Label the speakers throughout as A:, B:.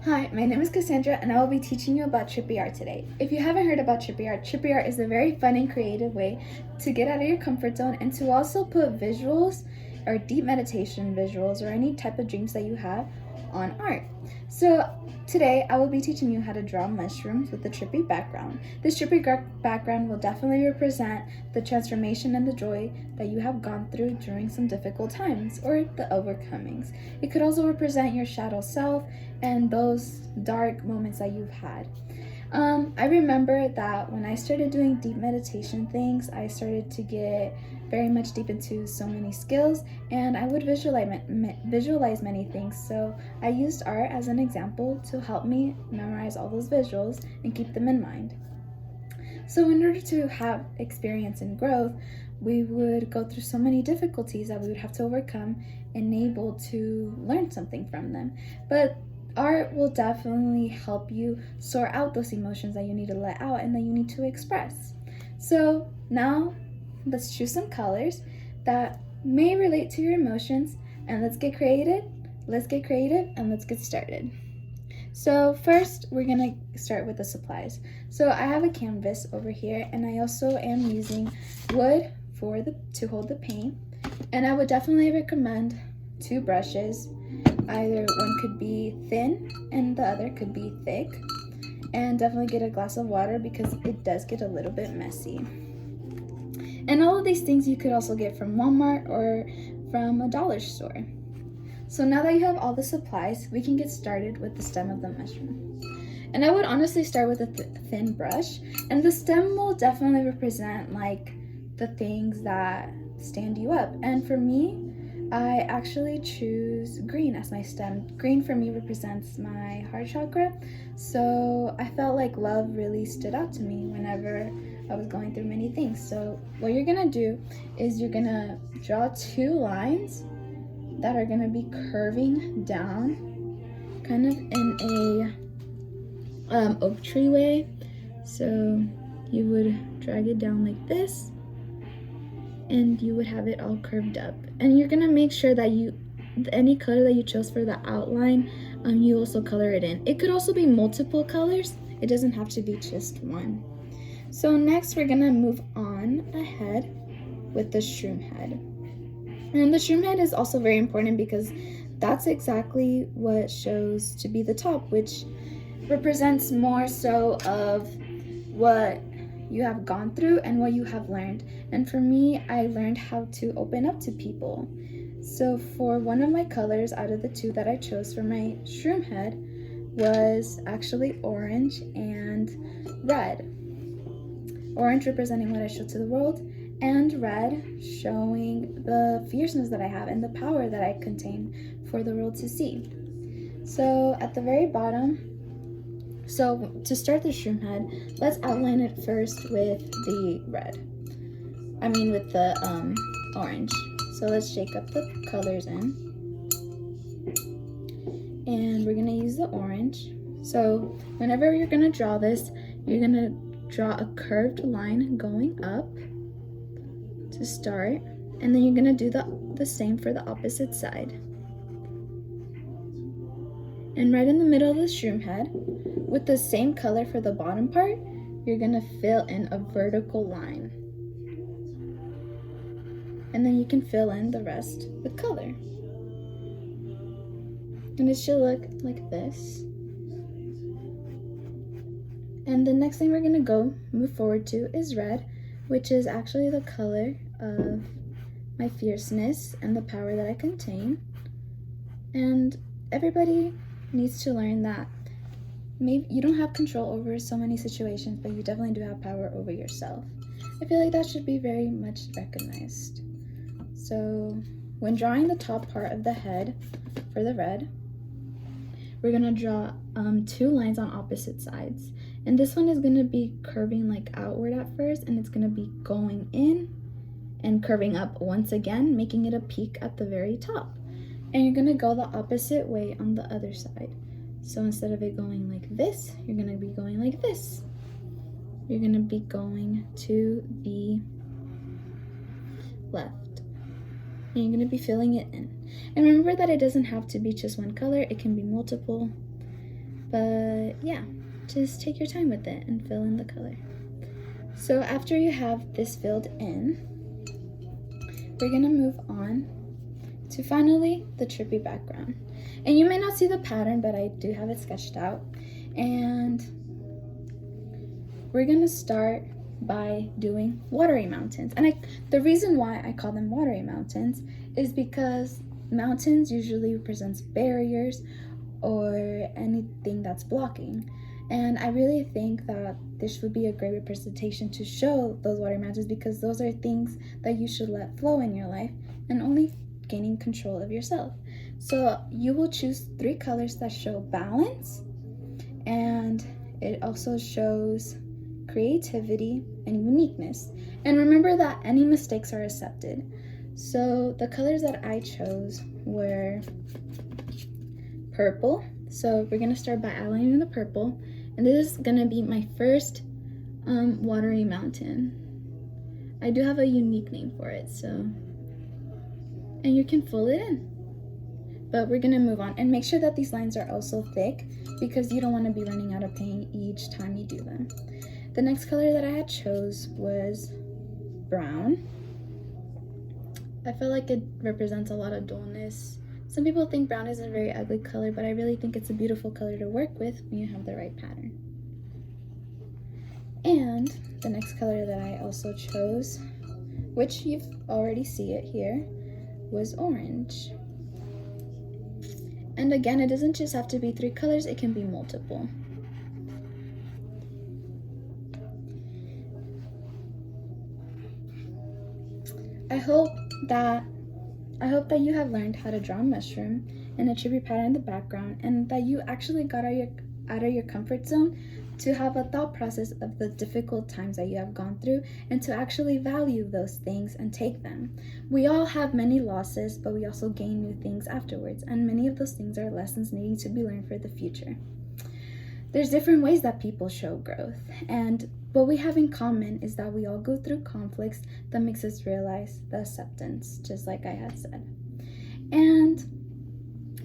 A: Hi, my name is Cassandra and I will be teaching you about trippy art today. If you haven't heard about trippy art is a very fun and creative way to get out of your comfort zone and to also put visuals or deep meditation visuals or any type of dreams that you have on art. So today I will be teaching you how to draw mushrooms with a trippy background. This trippy background will definitely represent the transformation and the joy that you have gone through during some difficult times or the overcomings. It could also represent your shadow self and those dark moments that you've had. I remember that when I started doing deep meditation things, I started to get very much deep into so many skills, and I would visualize many things. So I used art as an example to help me memorize all those visuals and keep them in mind. So in order to have experience and growth, we would go through so many difficulties that we would have to overcome and able to learn something from them. But art will definitely help you sort out those emotions that you need to let out and that you need to express. So now let's choose some colors that may relate to your emotions, and let's get creative and let's get started. So first we're gonna start with the supplies. So I have a canvas over here, and I also am using wood to hold the paint, and I would definitely recommend two brushes. Either one could be thin and the other could be thick, and definitely get a glass of water because it does get a little bit messy. And all of these things you could also get from Walmart or from a dollar store. So now that you have all the supplies, we can get started with the stem of the mushroom. And I would honestly start with a thin brush, and the stem will definitely represent like the things that stand you up. And for me, I actually choose green as my stem. Green for me represents my heart chakra, so I felt like love really stood out to me whenever I was going through many things. So what you're gonna do is you're gonna draw two lines that are gonna be curving down, kind of in a oak tree way. So you would drag it down like this, and you would have it all curved up. And you're gonna make sure that any color that you chose for the outline, you also color it in. It could also be multiple colors. It doesn't have to be just one. So next we're gonna move on ahead with the shroom head. And the shroom head is also very important because that's exactly what shows to be the top, which represents more so of what you have gone through and what you have learned. And for me, I learned how to open up to people. So for one of my colors out of the two that I chose for my shroom head was actually orange and red. Orange representing what I show to the world, and red showing the fierceness that I have and the power that I contain for the world to see. So at the very bottom, so to start the shroom head, let's outline it first with the with the orange. So let's shake up the colors in. And we're gonna use the orange. So whenever you're gonna draw this, you're gonna draw a curved line going up to start, and then you're gonna do the same for the opposite side. And right in the middle of the shroom head, with the same color for the bottom part, you're gonna fill in a vertical line. And then you can fill in the rest with color. And it should look like this. And the next thing we're gonna move forward to is red, which is actually the color of my fierceness and the power that I contain. And everybody needs to learn that maybe you don't have control over so many situations, but you definitely do have power over yourself. I feel like that should be very much recognized. So when drawing the top part of the head for the red, we're gonna draw two lines on opposite sides. And this one is gonna be curving like outward at first, and it's gonna be going in and curving up once again, making it a peak at the very top. And you're gonna go the opposite way on the other side. So instead of it going like this, you're gonna be going like this. You're gonna be going to the left. And you're gonna be filling it in. And remember that it doesn't have to be just one color, it can be multiple. But yeah, just take your time with it and fill in the color. So after you have this filled in, we're gonna move on to finally the trippy background. And you may not see the pattern, but I do have it sketched out. And we're gonna start by doing watery mountains. And the reason why I call them watery mountains is because mountains usually represents barriers or anything that's blocking. And I really think that this would be a great representation to show those watery mountains, because those are things that you should let flow in your life and only gaining control of yourself. So you will choose 3 colors that show balance, and it also shows creativity and uniqueness. And remember that any mistakes are accepted. So the colors that I chose were purple. So we're gonna start by outlining the purple, and this is gonna be my first watery mountain. I do have a unique name for it, so, and you can fill it in. But we're gonna move on and make sure that these lines are also thick, because you don't want to be running out of paint each time you do them. The next color that I had chose was brown. I feel like it represents a lot of dullness. Some people think brown is a very ugly color, but I really think it's a beautiful color to work with when you have the right pattern. And the next color that I also chose, which you already see it here, was orange. And again, it doesn't just have to be 3 colors, it can be multiple. I hope that you have learned how to draw a mushroom and a trippy pattern in the background, and that you actually got out of your comfort zone to have a thought process of the difficult times that you have gone through, and to actually value those things and take them. We all have many losses, but we also gain new things afterwards, and many of those things are lessons needing to be learned for the future. There's different ways that people show growth, and what we have in common is that we all go through conflicts that makes us realize the acceptance, just like I had said. And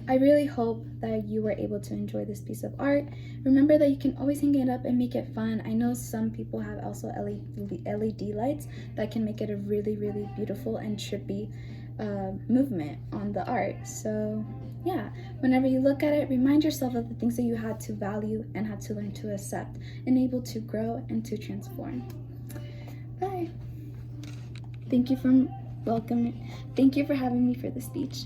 A: I really hope that you were able to enjoy this piece of art. Remember that you can always hang it up and make it fun. I know some people have also LED lights that can make it a really, really beautiful and trippy movement on the art. So yeah, whenever you look at it, remind yourself of the things that you had to value and had to learn to accept, and able to grow and to transform. Bye. Thank you for having me for this speech.